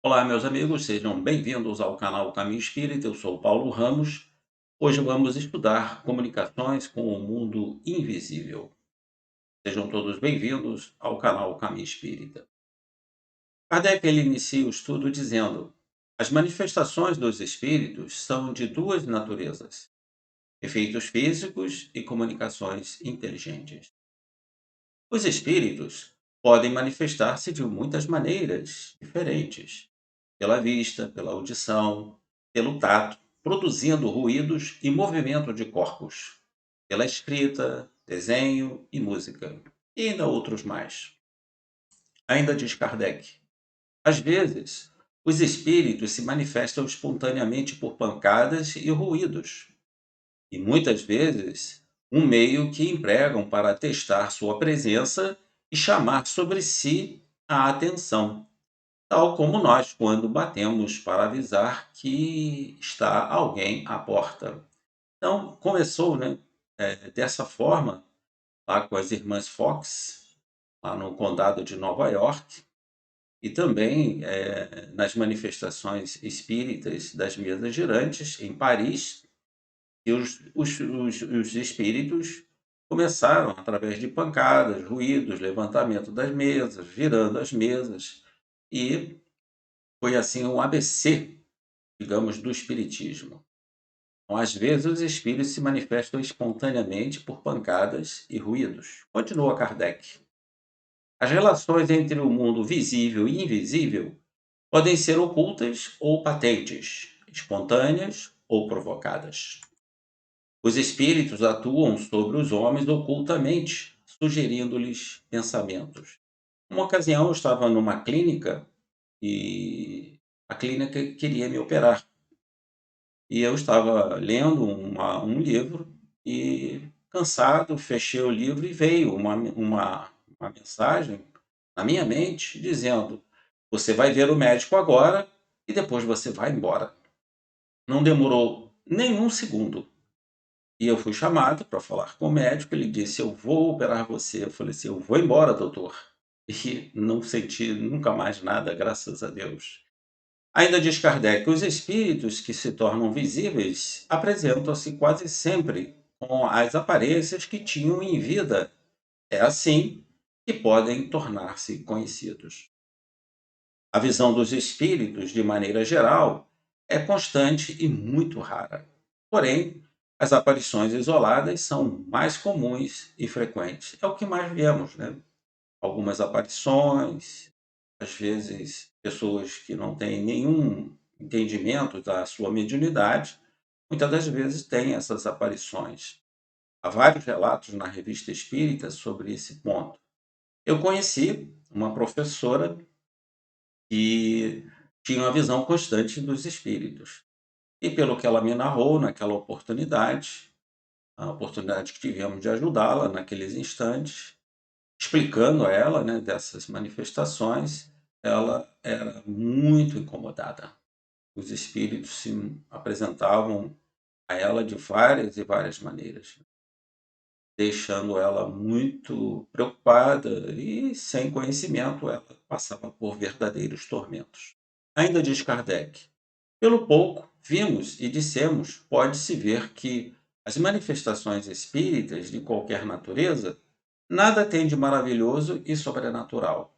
Olá, meus amigos, sejam bem-vindos ao canal Caminho Espírita. Eu sou Paulo Ramos. Hoje vamos estudar comunicações com o mundo invisível. Sejam todos bem-vindos ao canal Caminho Espírita. Kardec ele inicia o estudo dizendo: as manifestações dos espíritos são de duas naturezas: efeitos físicos e comunicações inteligentes. Os espíritos podem manifestar-se de muitas maneiras diferentes, pela vista, pela audição, pelo tato, produzindo ruídos e movimento de corpos, pela escrita, desenho e música, e ainda outros mais. Ainda diz Kardec: às vezes, os espíritos se manifestam espontaneamente por pancadas e ruídos, e muitas vezes um meio que empregam para testar sua presença e chamar sobre si a atenção, tal como nós quando batemos para avisar que está alguém à porta. Então, começou, né, dessa forma, lá com as irmãs Fox, lá no condado de Nova York, e também nas manifestações espíritas das mesas girantes, em Paris, e os espíritos começaram, através de pancadas, ruídos, levantamento das mesas, virando as mesas, e foi assim um ABC, digamos, do espiritismo. Então, às vezes, os espíritos se manifestam espontaneamente por pancadas e ruídos. Continua Kardec. As relações entre o mundo visível e invisível podem ser ocultas ou patentes, espontâneas ou provocadas. Os espíritos atuam sobre os homens ocultamente, sugerindo-lhes pensamentos. Uma ocasião, eu estava numa clínica e a clínica queria me operar. E eu estava lendo um livro e, cansado, fechei o livro e veio uma mensagem na minha mente dizendo: você vai ver o médico agora e depois você vai embora. Não demorou nem um segundo. E eu fui chamado para falar com o médico. Ele disse: eu vou operar você. Eu falei assim: eu vou embora, doutor. E não senti nunca mais nada, graças a Deus. Ainda diz Kardec: os espíritos que se tornam visíveis apresentam-se quase sempre com as aparências que tinham em vida. É assim que podem tornar-se conhecidos. A visão dos espíritos, de maneira geral, é constante e muito rara. Porém, as aparições isoladas são mais comuns e frequentes. É o que mais vemos, né? Algumas aparições, às vezes pessoas que não têm nenhum entendimento da sua mediunidade, muitas das vezes têm essas aparições. Há vários relatos na Revista Espírita sobre esse ponto. Eu conheci uma professora que tinha uma visão constante dos espíritos. E pelo que ela me narrou naquela oportunidade, a oportunidade que tivemos de ajudá-la naqueles instantes, explicando a ela, né, dessas manifestações, ela era muito incomodada. Os espíritos se apresentavam a ela de várias e várias maneiras, deixando ela muito preocupada e sem conhecimento, ela passava por verdadeiros tormentos. Ainda diz Kardec: pelo pouco vimos e dissemos, pode-se ver que as manifestações espíritas de qualquer natureza nada têm de maravilhoso e sobrenatural.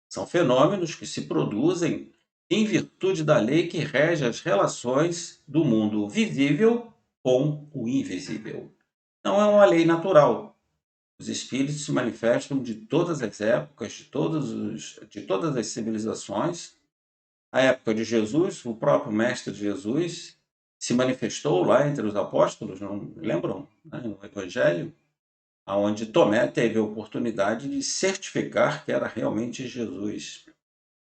São fenômenos que se produzem em virtude da lei que rege as relações do mundo visível com o invisível. Não é uma lei natural. Os espíritos se manifestam de todas as épocas, de todas as civilizações. A época de Jesus, o próprio Mestre Jesus se manifestou lá entre os apóstolos, não lembram? Né, no Evangelho, onde Tomé teve a oportunidade de certificar que era realmente Jesus.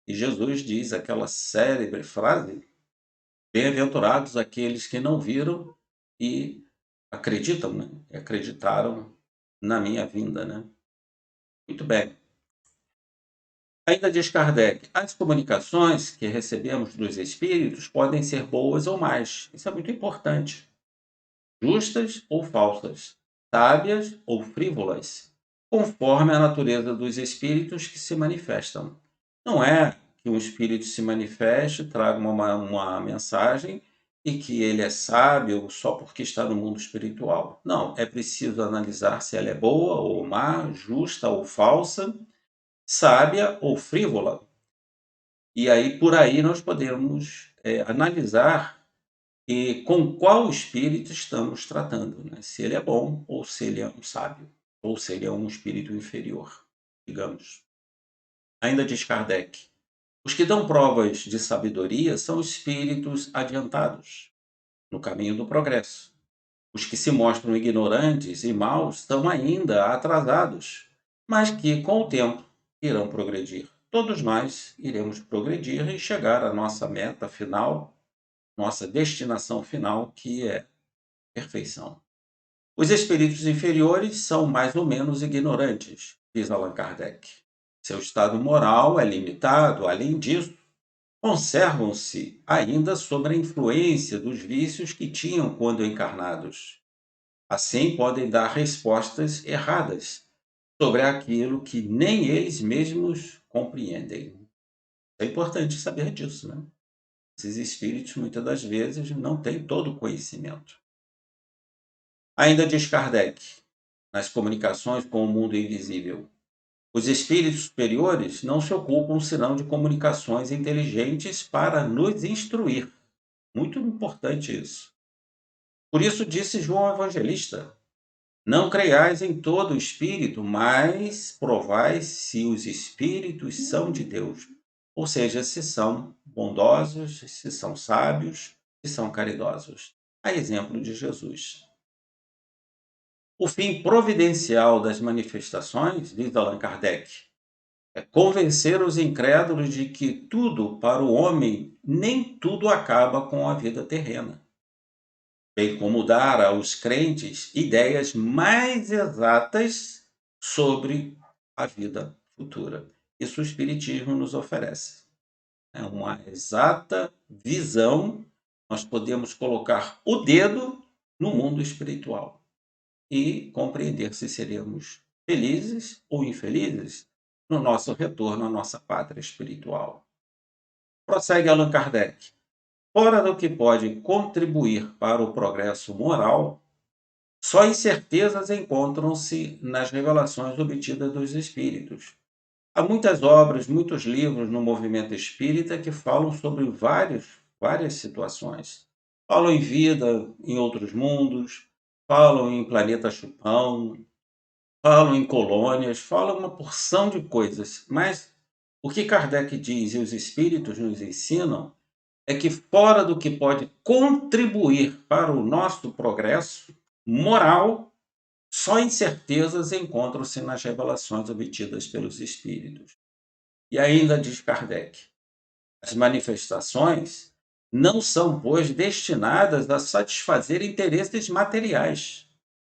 E Jesus diz aquela célebre frase: bem-aventurados aqueles que não viram e acreditam, né? E acreditaram na minha vinda, né? Muito bem. Ainda diz Kardec: as comunicações que recebemos dos espíritos podem ser boas ou más. Isso é muito importante. Justas ou falsas, sábias ou frívolas, conforme a natureza dos espíritos que se manifestam. Não é que um espírito se manifeste, traga uma mensagem e que ele é sábio só porque está no mundo espiritual. Não, é preciso analisar se ela é boa ou má, justa ou falsa, sábia ou frívola. E aí, por aí, nós podemos analisar com qual espírito estamos tratando, né? Se ele é bom ou se ele é um sábio, ou se ele é um espírito inferior, digamos. Ainda diz Kardec: os que dão provas de sabedoria são espíritos adiantados no caminho do progresso. Os que se mostram ignorantes e maus estão ainda atrasados, mas que, com o tempo, irão progredir. Todos nós iremos progredir e chegar à nossa meta final, nossa destinação final, que é perfeição. Os espíritos inferiores são mais ou menos ignorantes, diz Allan Kardec. Seu estado moral é limitado, além disso, conservam-se ainda sob a influência dos vícios que tinham quando encarnados. Assim, podem dar respostas erradas sobre aquilo que nem eles mesmos compreendem. É importante saber disso, né? Esses espíritos, muitas das vezes, não têm todo o conhecimento. Ainda diz Kardec, nas comunicações com o mundo invisível: os espíritos superiores não se ocupam senão de comunicações inteligentes para nos instruir. Muito importante isso. Por isso disse João Evangelista: não creiais em todo espírito, mas provai se os espíritos são de Deus. Ou seja, se são bondosos, se são sábios, se são caridosos. A exemplo de Jesus. O fim providencial das manifestações, diz Allan Kardec, é convencer os incrédulos de que tudo para o homem, nem tudo acaba com a vida terrena, bem como dar aos crentes ideias mais exatas sobre a vida futura. Isso o Espiritismo nos oferece. É uma exata visão, nós podemos colocar o dedo no mundo espiritual e compreender se seremos felizes ou infelizes no nosso retorno à nossa pátria espiritual. Prossegue Allan Kardec. Fora do que pode contribuir para o progresso moral, só incertezas encontram-se nas revelações obtidas dos espíritos. Há muitas obras, muitos livros no movimento espírita que falam sobre várias situações. Falam em vida em outros mundos, falam em planeta chupão, falam em colônias, falam uma porção de coisas. Mas o que Kardec diz e os espíritos nos ensinam é que, fora do que pode contribuir para o nosso progresso moral, só incertezas encontram-se nas revelações obtidas pelos espíritos. E ainda diz Kardec: as manifestações não são, pois, destinadas a satisfazer interesses materiais.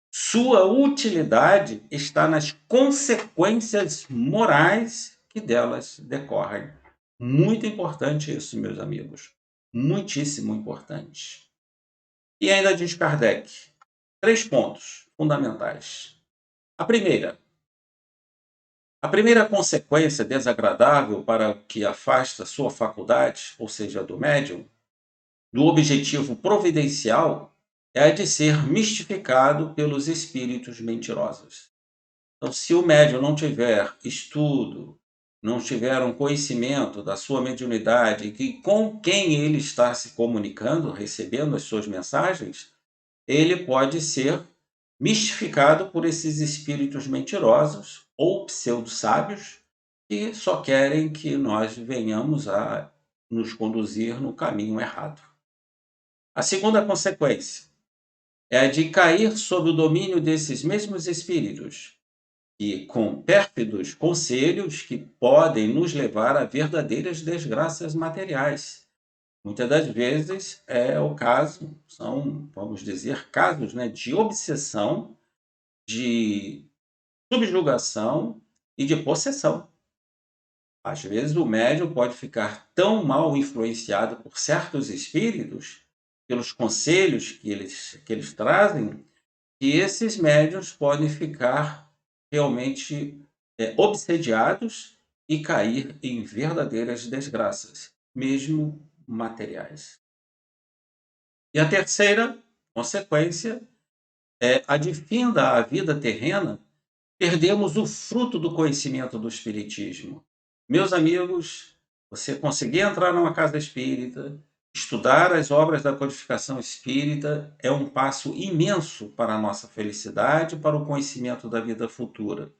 Sua utilidade está nas consequências morais que delas decorrem. Muito importante isso, meus amigos. Muitíssimo importante. E ainda diz Kardec, 3 pontos fundamentais. A primeira consequência desagradável para o que afasta sua faculdade, ou seja, do médium, do objetivo providencial, é a de ser mistificado pelos espíritos mentirosos. Então, se o médium não tiver estudo, não tiver um conhecimento da sua mediunidade, que com quem ele está se comunicando, recebendo as suas mensagens, ele pode ser mistificado por esses espíritos mentirosos ou pseudo-sábios que só querem que nós venhamos a nos conduzir no caminho errado. A segunda consequência é a de cair sob o domínio desses mesmos espíritos e com pérfidos conselhos que podem nos levar a verdadeiras desgraças materiais. Muitas das vezes é o caso, são, vamos dizer, casos, né, de obsessão, de subjugação e de possessão. Às vezes o médium pode ficar tão mal influenciado por certos espíritos, pelos conselhos que eles trazem, que esses médiuns podem ficar realmente obsediados e cair em verdadeiras desgraças, mesmo materiais. E a terceira consequência é a de fim da vida terrena, perdemos o fruto do conhecimento do Espiritismo. Meus amigos, você conseguir entrar numa casa espírita, estudar as obras da codificação espírita, é um passo imenso para a nossa felicidade, para o conhecimento da vida futura.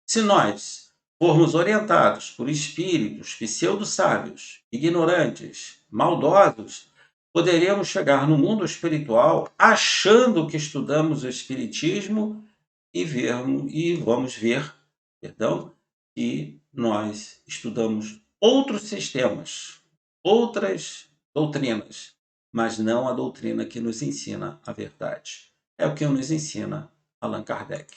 Se nós formos orientados por espíritos pseudo-sábios, ignorantes, maldosos, poderemos chegar no mundo espiritual achando que estudamos o Espiritismo e vamos ver, perdão, que nós estudamos outros sistemas, outras doutrinas, mas não a doutrina que nos ensina a verdade. É o que nos ensina Allan Kardec.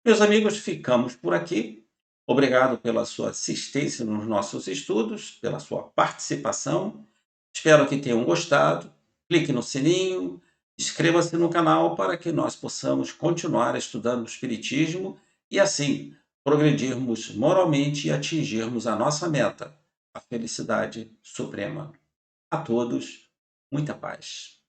Meus amigos, ficamos por aqui. Obrigado pela sua assistência nos nossos estudos, pela sua participação. Espero que tenham gostado. Clique no sininho, inscreva-se no canal para que nós possamos continuar estudando o Espiritismo e, assim, progredirmos moralmente e atingirmos a nossa meta, a felicidade suprema. A todos, muita paz.